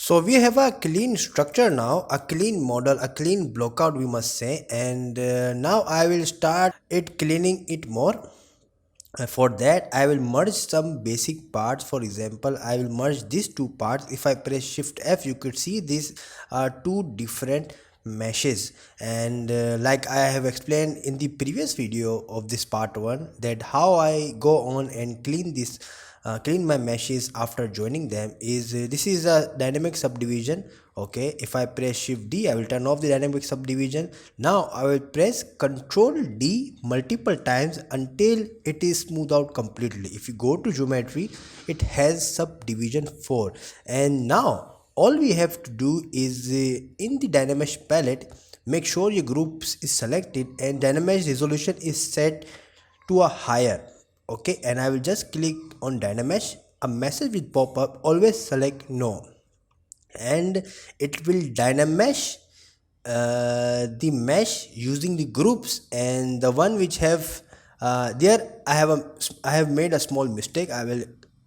So we have a clean structure now, a clean model, a clean blockout we must say, and now I will start it cleaning it more. For that I will merge some basic parts. For example, I will merge these two parts. If I press shift F, you could see these are two different meshes, and like I have explained in the previous video of this part 1, that how I go on and clean this clean my meshes after joining them is this is a dynamic subdivision. Okay, if I press shift D, I will turn off the dynamic subdivision. Now I will press Ctrl D multiple times until it is smoothed out completely. If you go to geometry, it has subdivision 4, and now all we have to do is in the dynamesh palette, make sure your groups is selected and dynamesh resolution is set to a higher. Okay, and I will just click on dynamesh. A message will pop up, always select no, and it will dynamesh the mesh using the groups. And the one which have there I have made a small mistake. I will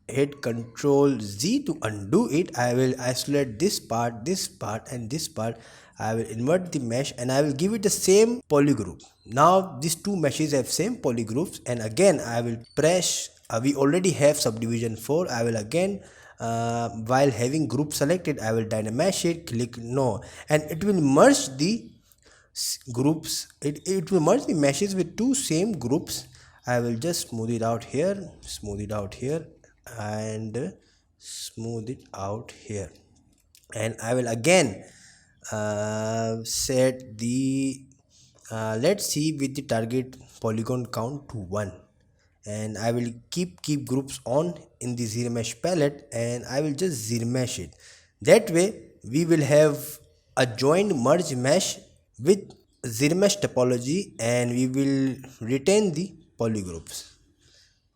hit Ctrl Z to undo it. I will isolate this part, and this part. I will invert the mesh and I will give it the same polygroup. Now these two meshes have same polygroups, and again I will press we already have subdivision 4. I will again while having group selected, I will dynamesh it, click no, and it will merge the groups. It will merge the meshes with two same groups. I will just smooth it out here, and smooth it out here, and I will again set the let's see with the target polygon count to 1, and I will keep groups on in the zero mesh palette, and I will just zero mesh it. That way we will have a joined merge mesh with zero mesh topology, and we will retain the polygroups.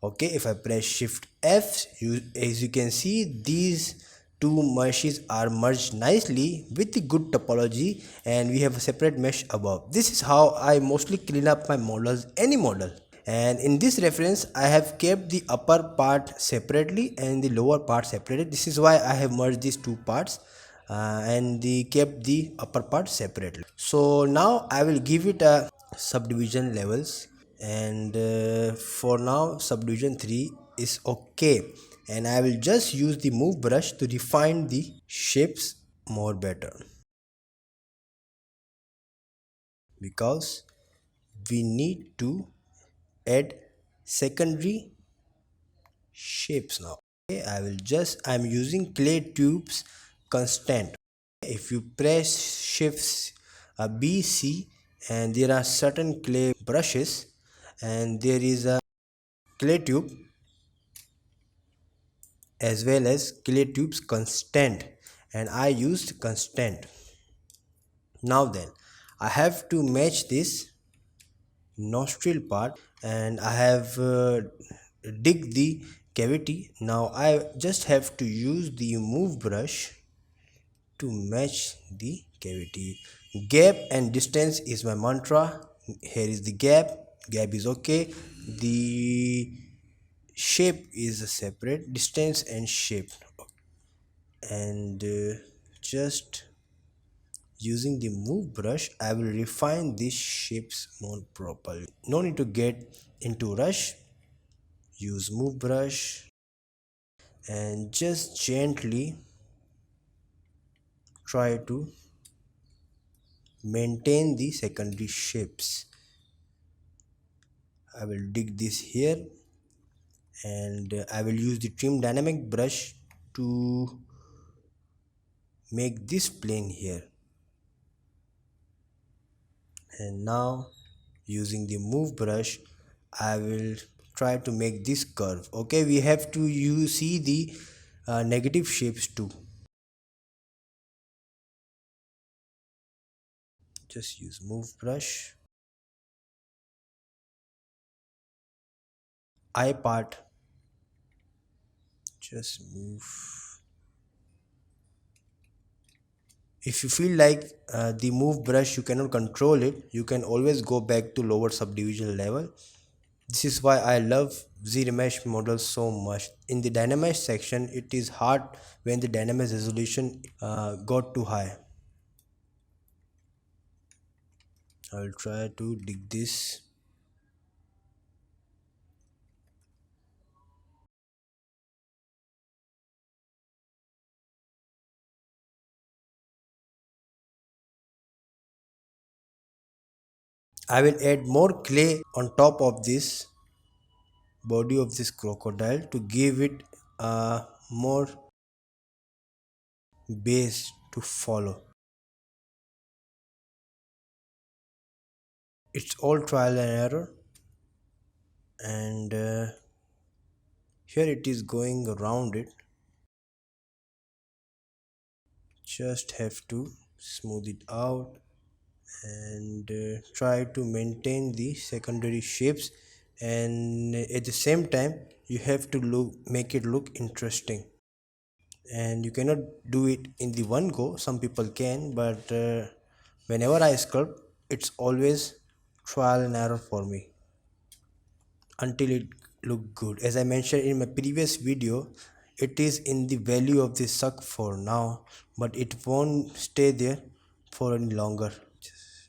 Okay, if I press shift F, as you can see, these two meshes are merged nicely with the good topology, and we have a separate mesh above. This is how I mostly clean up my models, any model. And in this reference I have kept the upper part separately and the lower part separated. This is why I have merged these two parts and kept the upper part separately. So now I will give it a subdivision levels, and for now subdivision 3 is okay, and I will just use the move brush to refine the shapes more better, because we need to add secondary shapes now. Okay, I'm using clay tubes constant. If you press shifts B, C, and there are certain clay brushes, and there is a clay tube as well as clay tubes constant, and I used constant. Now then, I have to match this nostril part, and I have dig the cavity. Now I just have to use the move brush to match the cavity. Gap and distance is my mantra. Here is the gap is okay. The shape is separate, distance and shape, and just using the move brush I will refine these shapes more properly. No need to get into rush. Use move brush and just gently try to maintain the secondary shapes. I will dig this here, and I will use the trim dynamic brush to make this plane here. And now using the move brush I will try to make this curve. Okay, we have to see the negative shapes too. Just use move brush. Eye part, just move. If you feel like the move brush you cannot control it, you can always go back to lower subdivision level. This is why I love ZRemesh model so much. In the Dynamesh section, it is hard when the Dynamesh resolution got too high. I will try to dig this. I will add more clay on top of this body of this crocodile to give it more base to follow. It's all trial and error, and here it is going around it. Just have to smooth it out and try to maintain the secondary shapes, and at the same time you have to make it look interesting, and you cannot do it in the one go. Some people can, but whenever I sculpt, it's always trial and error for me until it look good. As I mentioned in my previous video, it is in the value of the suck for now, but it won't stay there for any longer.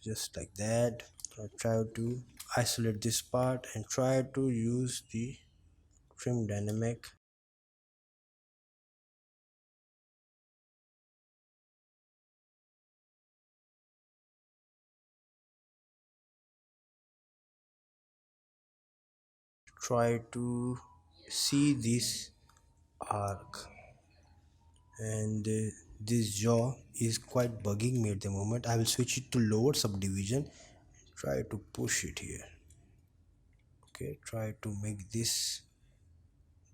Just like that. I try to isolate this part and try to use the trim dynamic. Try to see this arc, and this jaw is quite bugging me at the moment. I will switch it to lower subdivision. Try to push it here. Okay, try to make this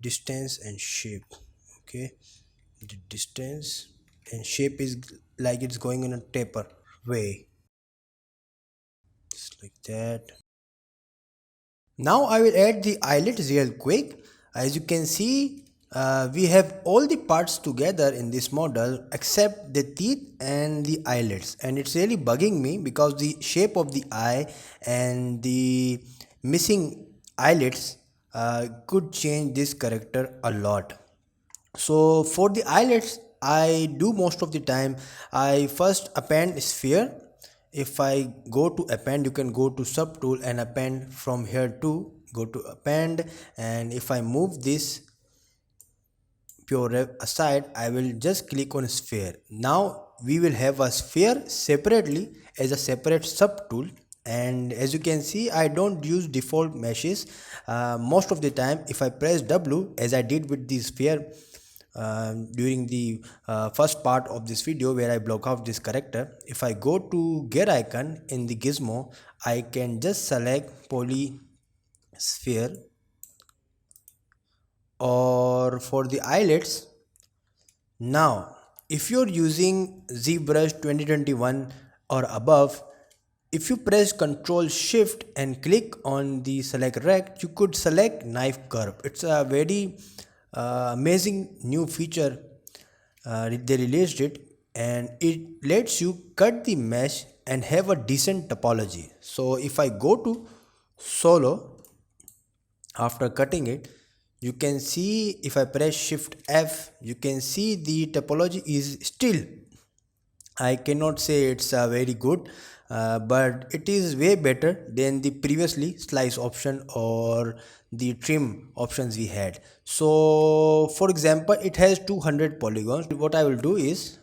distance and shape. Okay, the distance and shape is like it's going in a taper way, just like that. Now I will add the eyelids real quick. As you can see, we have all the parts together in this model except the teeth and the eyelids, and it's really bugging me because the shape of the eye and the missing eyelids could change this character a lot. So for the eyelids, I do most of the time, I first append sphere. If I go to append, you can go to subtool and append from here to go to append, and if I move this pure rev aside, I will just click on sphere. Now we will have a sphere separately as a separate subtool, and as you can see, I don't use default meshes. Most of the time if I press W, as I did with the sphere during the first part of this video where I block out this character, if I go to gear icon in the gizmo, I can just select poly sphere, or for the eyelids. Now, if you're using ZBrush 2021 or above, if you press Ctrl Shift and click on the select rect, you could select knife curve. It's a very amazing new feature. They released it, and it lets you cut the mesh and have a decent topology. So if I go to solo after cutting it, you can see if I press shift F, you can see the topology is still, I cannot say it's very good, but it is way better than the previously slice option or the trim options we had. So for example, it has 200 polygons. What I will do is,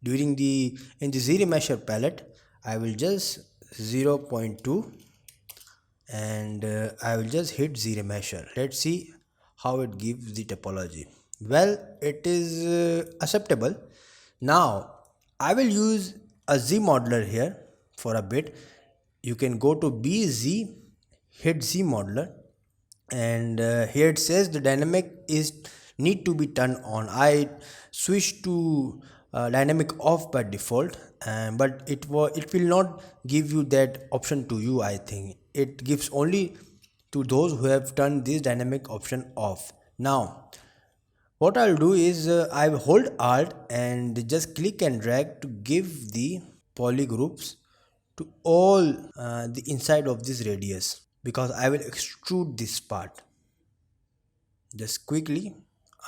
during the in the Z Remesher palette, I will just 0.2, and I will just hit Z Remesher. Let's see how it gives the topology. Well, it is acceptable. Now I will use a Z modeler here for a bit. You can go to BZ, hit Z modeler, and here it says the dynamic is need to be turned on. I switched to dynamic off by default, but it will not give you that option to you. I think it gives only to those who have turned this dynamic option off. Now what I'll do is I will hold alt and just click and drag to give the polygroups to all the inside of this radius, because I will extrude this part. Just quickly,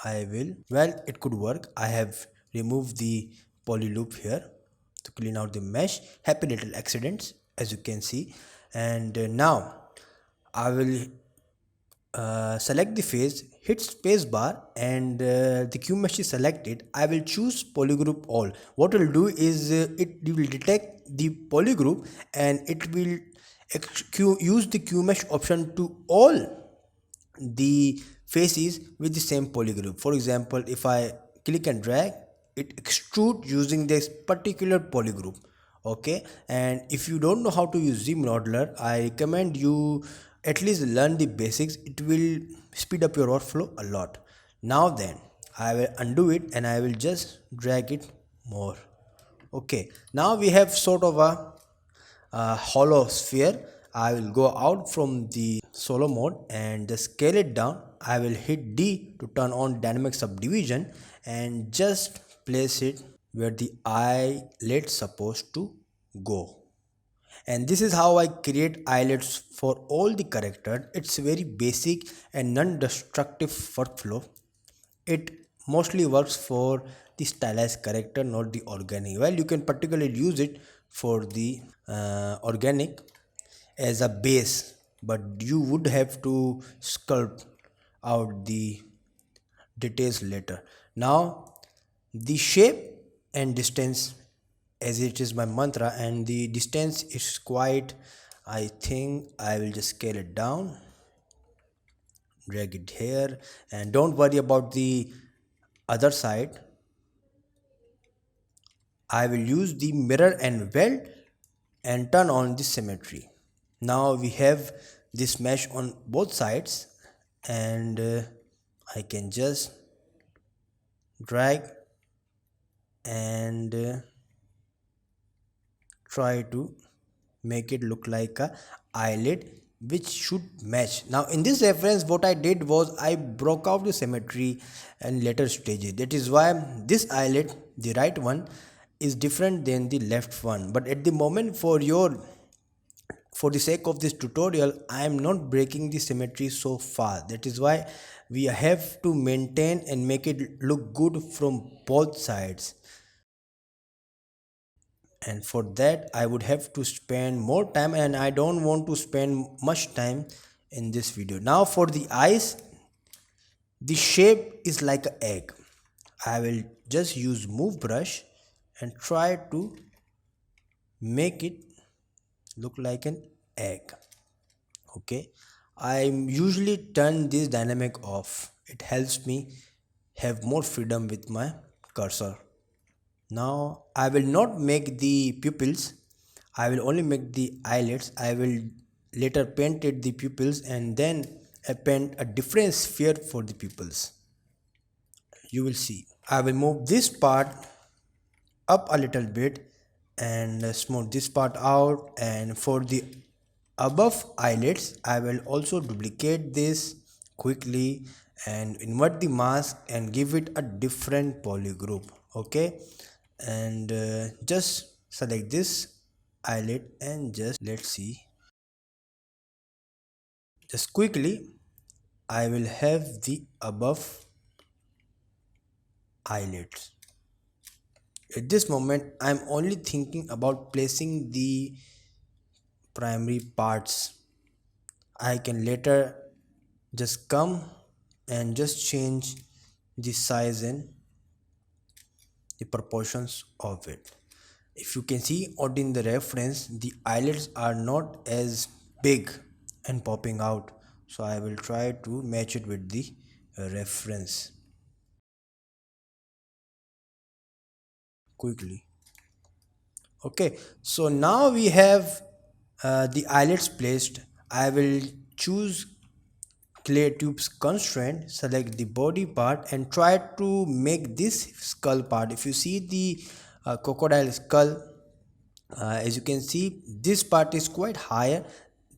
I will, well, it could work. I have removed the poly loop here to clean out the mesh. Happy little accidents, as you can see. And now I will select the face, hit space bar, and the Q mesh is selected. I will choose polygroup all. What it will do is it will detect the polygroup and it will use the Q mesh option to all the faces with the same polygroup. For example, if I click and drag, it extrude using this particular polygroup. Okay, and if you don't know how to use Z modeler, I recommend you at least learn the basics. It will speed up your workflow a lot. Now then, I will undo it and I will just drag it more. Okay, now we have sort of a hollow sphere. I will go out from the solo mode and just scale it down. I will hit D to turn on dynamic subdivision and just place it where the eyelid supposed to go. And this is how I create eyelids for all the characters. It's very basic and non-destructive workflow. It mostly works for the stylized character, not the organic. Well, you can particularly use it for the organic as a base, but you would have to sculpt out the details later. Now the shape and distance, as it is my mantra, and the distance is quite, I think I will just scale it down, drag it here, and don't worry about the other side. I will use the mirror and weld and turn on the symmetry. Now we have this mesh on both sides, and I can just drag and try to make it look like a eyelid which should match. Now in this reference, what I did was I broke out the symmetry and later stages. That is why this eyelid, the right one, is different than the left one. But at the moment, for the sake of this tutorial, I am not breaking the symmetry so far. That is why we have to maintain and make it look good from both sides, and for that I would have to spend more time, and I don't want to spend much time in this video. Now for the eyes, the shape is like an egg. I will just use move brush and try to make it look like an egg. Okay, I usually turn this dynamic off. It helps me have more freedom with my cursor. Now I will not make the pupils, I will only make the eyelids. I will later paint it the pupils and then paint a different sphere for the pupils. You will see. I will move this part up a little bit and smooth this part out, and for the above eyelids I will also duplicate this quickly and invert the mask and give it a different poly group. Okay, and just select this eyelid and just let's see, just quickly I will have the above eyelids. At this moment I'm only thinking about placing the primary parts. I can later just come and just change the size and the proportions of it. If you can see out in the reference, the eyelids are not as big and popping out, so I will try to match it with the reference quickly. Okay, so now we have the eyelids placed. I will choose clay tubes constraint, select the body part and try to make this skull part. If you see the crocodile skull, as you can see, this part is quite higher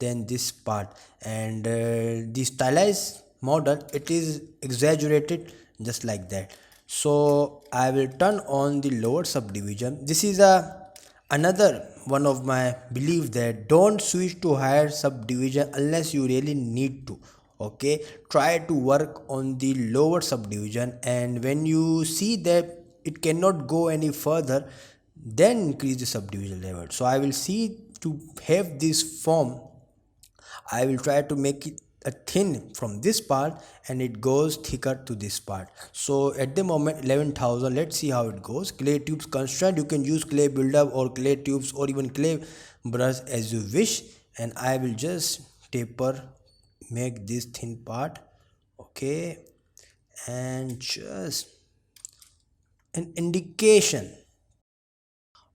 than this part, and the stylized model, it is exaggerated just like that. So I will turn on the lower subdivision. This is a another one of my belief, that don't switch to higher subdivision unless you really need to. Okay, try to work on the lower subdivision, and when you see that it cannot go any further, then increase the subdivision level. So I will see to have this form. I will try to make it a thin from this part and it goes thicker to this part. So at the moment 11,000, let's see how it goes. Clay tubes constraint, you can use clay buildup or clay tubes or even clay brush as you wish, and I will just taper, make this thin part. Okay, and just an indication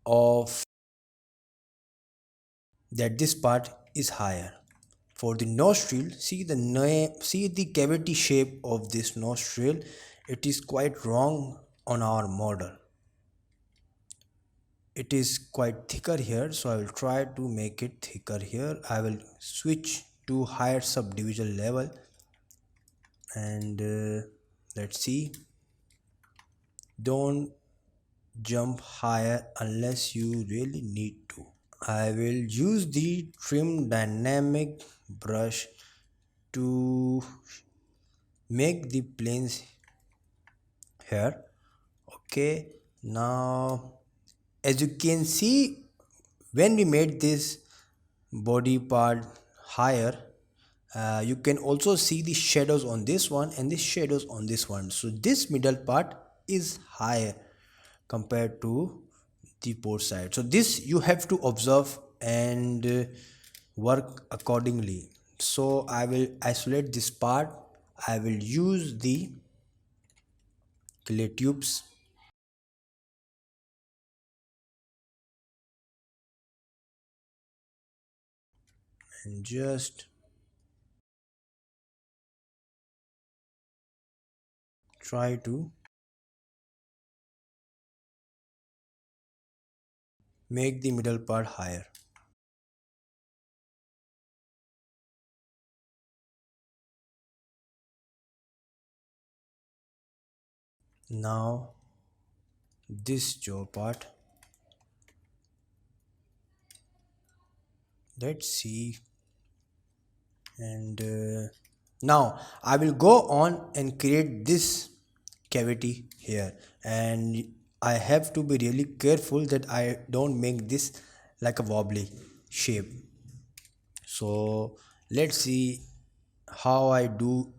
of that this part is higher. For the nostril, see the cavity shape of this nostril. It is quite wrong on our model. It is quite thicker here, so I will try to make it thicker here. I will switch to higher subdivision level, and let's see. Don't jump higher unless you really need to. I will use the trim dynamic brush to make the planes here. Okay, now as you can see, when we made this body part higher, you can also see the shadows on this one and the shadows on this one. So this middle part is higher compared to the both sides. So this you have to observe and work accordingly. So I will isolate this part. I will use the clay tubes and just try to make the middle part higher. Now this jaw part, let's see, and now I will go on and create this cavity here, and I have to be really careful that I don't make this like a wobbly shape. So let's see how I do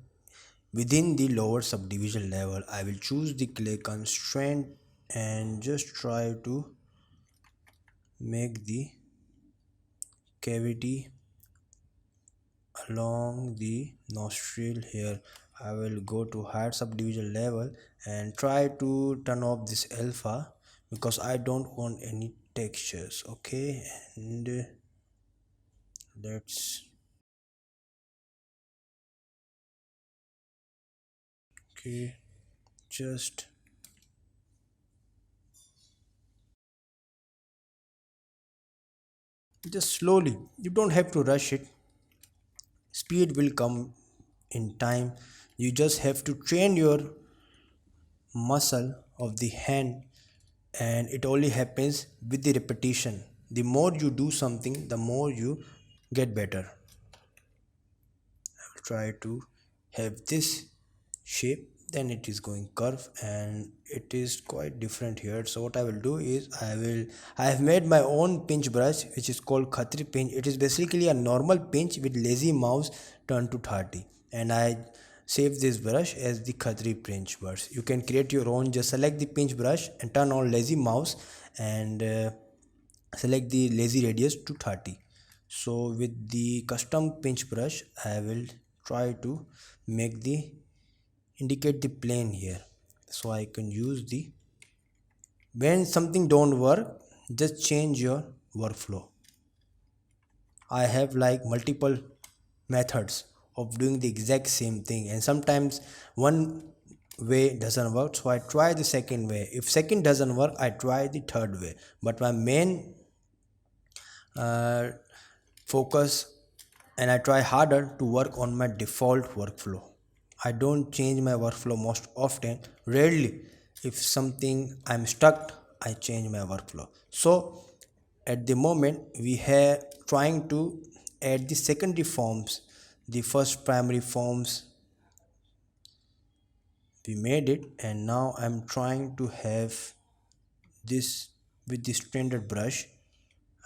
within the lower subdivision level. I will choose the clay constraint and just try to make the cavity along the nostril here. I will go to higher subdivision level and try to turn off this alpha because I don't want any textures. Okay, and let's, okay, just slowly, you don't have to rush it. Speed will come in time. You just have to train your muscle of the hand, and it only happens with the repetition. The more you do something, the more you get better. Try to have this shape, then it is going curve and it is quite different here. So what I will do is I have made my own pinch brush which is called Khatri pinch. It is basically a normal pinch with lazy mouse turned to 30, and I save this brush as the Khatri pinch brush. You can create your own. Just select the pinch brush and turn on lazy mouse and select the lazy radius to 30. So with the custom pinch brush I will try to make the indicate the plane here, so I can use the, when something don't work, just change your workflow. I have like multiple methods of doing the exact same thing, and sometimes one way doesn't work, so I try the second way. If second doesn't work, I try the third way. But my main uh, focus, and I try harder to work on my default workflow. I don't change my workflow most often, rarely. If something I'm stuck, I change my workflow. So at the moment we have trying to add the secondary forms the first primary forms we made it, and now I'm trying to have this with the standard brush.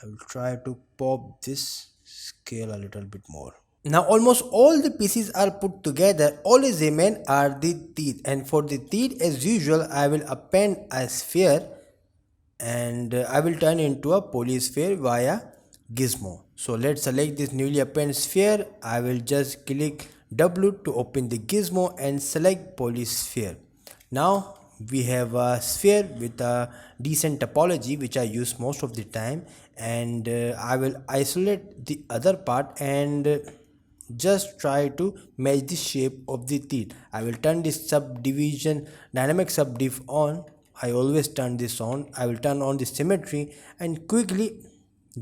I will try to pop this scale a little bit more. Now almost all the pieces are put together. Always remain are the teeth, and for the teeth as usual I will append a sphere, and I will turn into a polysphere via gizmo. So let's select this newly appended sphere. I will just click W to open the gizmo and select polysphere. Now we have a sphere with a decent topology which I use most of the time, and I will isolate the other part and just try to match the shape of the teeth. I will turn this subdivision dynamic subdiv on. I always turn this on. I will turn on the symmetry and quickly,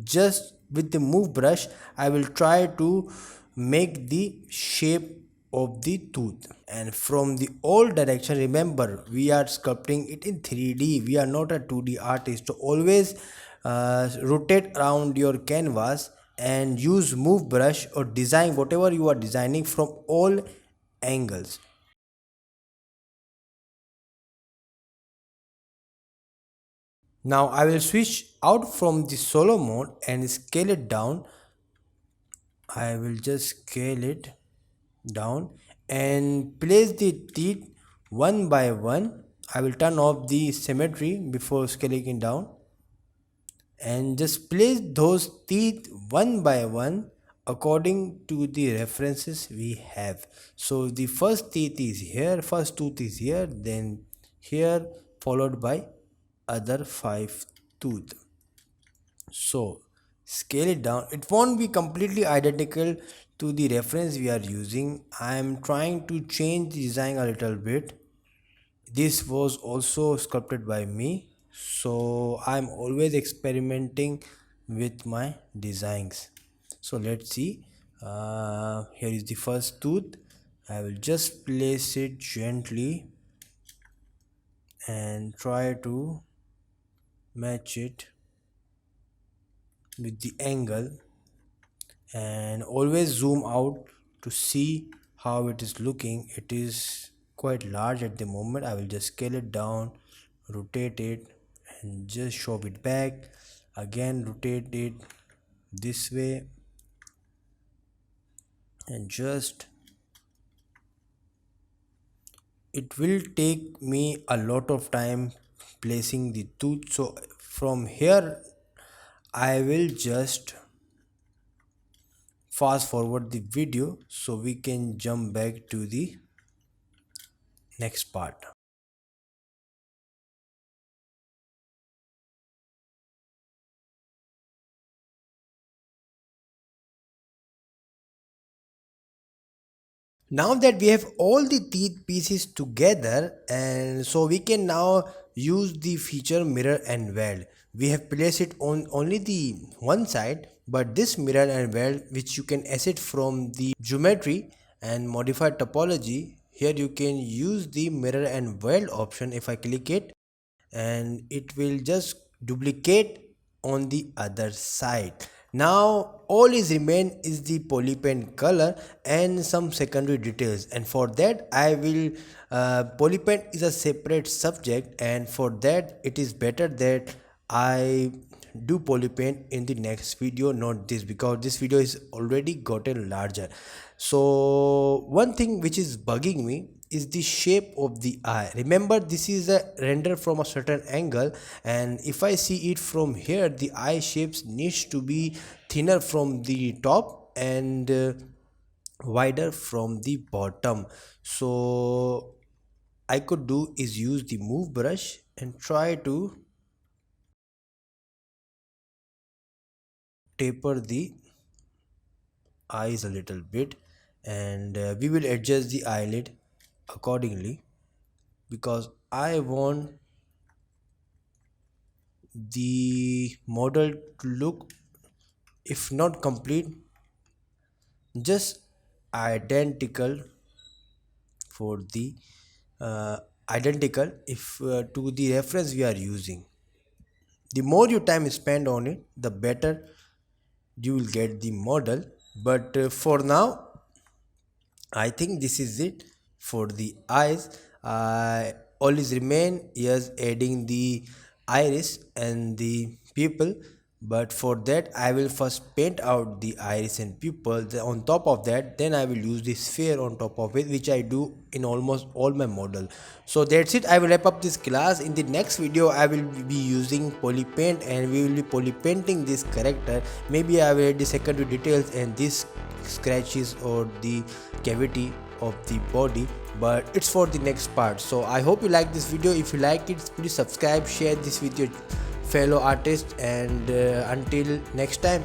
just with the move brush, I will try to make the shape of the tooth. And from the old direction, remember we are sculpting it in 3D. We are not a 2D artist. So always rotate around your canvas and use move brush or design whatever you are designing from all angles. Now I will switch out from the solo mode and scale it down. I will just scale it down and place the teeth one by one. I will turn off the symmetry before scaling it down and just place those teeth one by one according to the references we have. So the first teeth is here, first tooth is here, then here, followed by other five tooth. So scale it down. It won't be completely identical to the reference we are using. I am trying to change the design a little bit. This was also sculpted by me, so I'm always experimenting with my designs. So let's see. Here is the first tooth. I will just place it gently and try to match it with the angle, and always zoom out to see how it is looking. It is quite large at the moment. I will just scale it down, rotate it, and just show it back. Again rotate it this way, and just, it will take me a lot of time placing the tooth. So from here I will just fast forward the video so we can jump back to the next part. Now that we have all the teeth pieces together, and so we can now use the feature mirror and weld. We have placed it on only the one side, but this mirror and weld, which you can asset from the geometry and modify topology, here you can use the mirror and weld option. If I click it, and it will just duplicate on the other side. Now all is remain is the polypaint color and some secondary details, and for that I will polypaint is a separate subject, and for that it is better that I do polypaint in the next video, not this, because this video is already gotten larger. So one thing which is bugging me is the shape of the eye. Remember, this is a render from a certain angle, and if I see it from here, the eye shapes needs to be thinner from the top and wider from the bottom. So I could do is use the move brush and try to taper the eyes a little bit, and we will adjust the eyelid accordingly, because I want the model to look, if not complete, just identical for the identical if to the reference we are using. The more you time spend on it, the better you will get the model. But for now I think this is it for the eyes. I always remain yes adding the iris and the pupil, but for that I will first paint out the iris and pupil. On top of that, then I will use the sphere on top of it, which I do in almost all my model. So that's it. I will wrap up this class. In the next video, I will be using poly paint and we will be poly painting this character. Maybe I will add the secondary details and this scratches or the cavity of the body, but it's for the next part. So I hope you like this video. If you like it, please subscribe, share this with your fellow artists, and until next time.